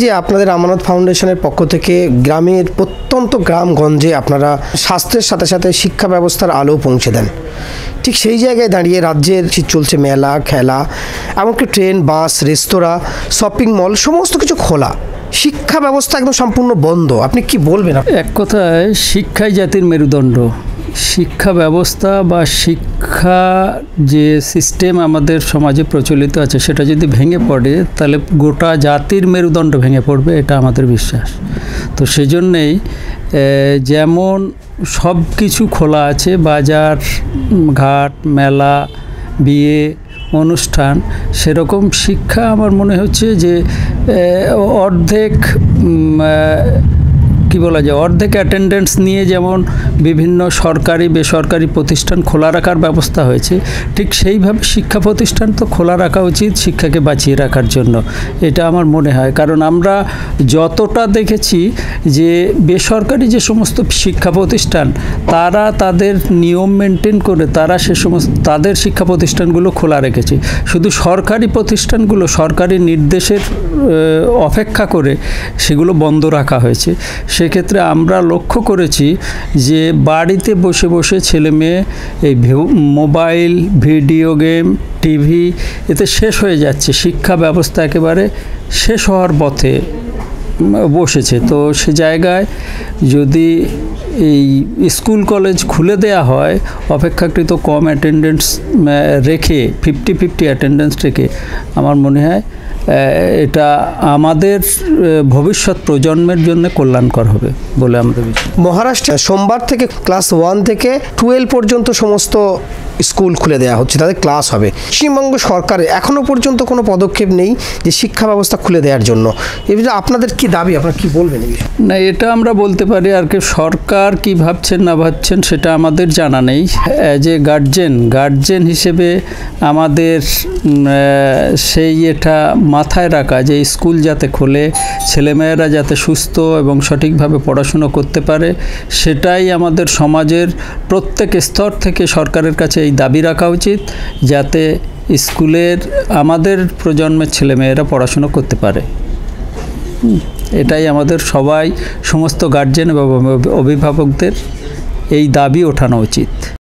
যে আপনাদের আমানত ফাউন্ডেশনের পক্ষ থেকে গ্রামের প্রত্যন্ত গ্রামগঞ্জে আপনারা স্বাস্থ্যের সাথে সাথে শিক্ষা ব্যবস্থার আলো পৌঁছে দেন, ঠিক সেই জায়গায় দাঁড়িয়ে রাজ্যের চলছে মেলা, খেলা, এমনকি ট্রেন, বাস, রেস্তোরাঁ, শপিং মল সমস্ত কিছু খোলা, শিক্ষা ব্যবস্থা একদম সম্পূর্ণ বন্ধ। আপনি কি বলবেন? এক কথায় শিক্ষাই জাতির মেরুদণ্ড। শিক্ষা ব্যবস্থা বা শিক্ষা যে সিস্টেম আমাদের সমাজে প্রচলিত আছে সেটা যদি ভেঙে পড়ে তাহলে গোটা জাতির মেরুদণ্ড ভেঙে পড়বে, এটা আমাদের বিশ্বাস। তো সেজন্যেই যেমন সব কিছু খোলা আছে, বাজার ঘাট, মেলা, বিয়ে, অনুষ্ঠান, সেরকম শিক্ষা আমার মনে হচ্ছে যে অর্ধেক কি বলা যায়, অর্ধেক অ্যাটেন্ডেন্স নিয়ে যেমন বিভিন্ন সরকারি বেসরকারি প্রতিষ্ঠান খোলা রাখার ব্যবস্থা হয়েছে, ঠিক সেইভাবে শিক্ষা প্রতিষ্ঠান তো খোলা রাখা উচিত শিক্ষাকে বাঁচিয়ে রাখার জন্য, এটা আমার মনে হয়। কারণ আমরা যতটা দেখেছি যে বেসরকারি যে সমস্ত শিক্ষা প্রতিষ্ঠান তারা তাদের নিয়ম মেনটেন করে তারা সে সমস্ত তাদের শিক্ষা প্রতিষ্ঠানগুলো খোলা রেখেছে, শুধু সরকারি প্রতিষ্ঠানগুলো সরকারি নির্দেশের অপেক্ষা করে সেগুলো বন্ধ রাখা হয়েছে। সেক্ষেত্রে আমরা লক্ষ্য করেছি যে বাড়িতে বসে বসে ছেলে মেয়ে এই মোবাইল, ভিডিও গেম, টিভি, এতে শেষ হয়ে যাচ্ছে, শিক্ষা ব্যবস্থা একেবারে শেষ হওয়ার পথে বসেছে। তো সে জায়গায় যদি এই স্কুল কলেজ খুলে দেয়া হয় অপেক্ষাকৃত কম অ্যাটেন্ডেন্স রেখে, 50-50 অ্যাটেন্ডেন্স রেখে, আমার মনে হয় এটা আমাদের ভবিষ্যৎ প্রজন্মের জন্য কল্যাণকর হবে বলে আমাদের বিশ্বাস। মহারাষ্ট্রে সোমবার থেকে ক্লাস 1 থেকে 12 পর্যন্ত সমস্ত স্কুল খুলে দেওয়া হচ্ছে, তাদের ক্লাস হবে। পশ্চিমবঙ্গ সরকারের এখনও পর্যন্ত কোনো পদক্ষেপ নেই যে শিক্ষা ব্যবস্থা খুলে দেওয়ার জন্য। এ বিষয়ে আপনাদের কি দাবি, আপনারা কি বলবেন? না, এটা আমরা বলতে পারি আর কি, সরকার কি ভাবছেন না ভাবছেন সেটা আমাদের জানা নেই। যে গার্জেন হিসেবে আমাদের সেই এটা মাথায় রাখা যে স্কুল যাতে খোলে, ছেলেমেয়েরা যাতে সুস্থ এবং সঠিকভাবে পড়াশুনো করতে পারে, সেটাই আমাদের সমাজের প্রত্যেক স্তর থেকে সরকারের কাছে এই দাবি রাখা উচিত, যাতে স্কুলের আমাদের প্রজন্মের ছেলেমেয়েরা পড়াশুনো করতে পারে। এটাই আমাদের সমস্ত গার্জেন এবং অভিভাবকদের এই দাবি ওঠানো উচিত।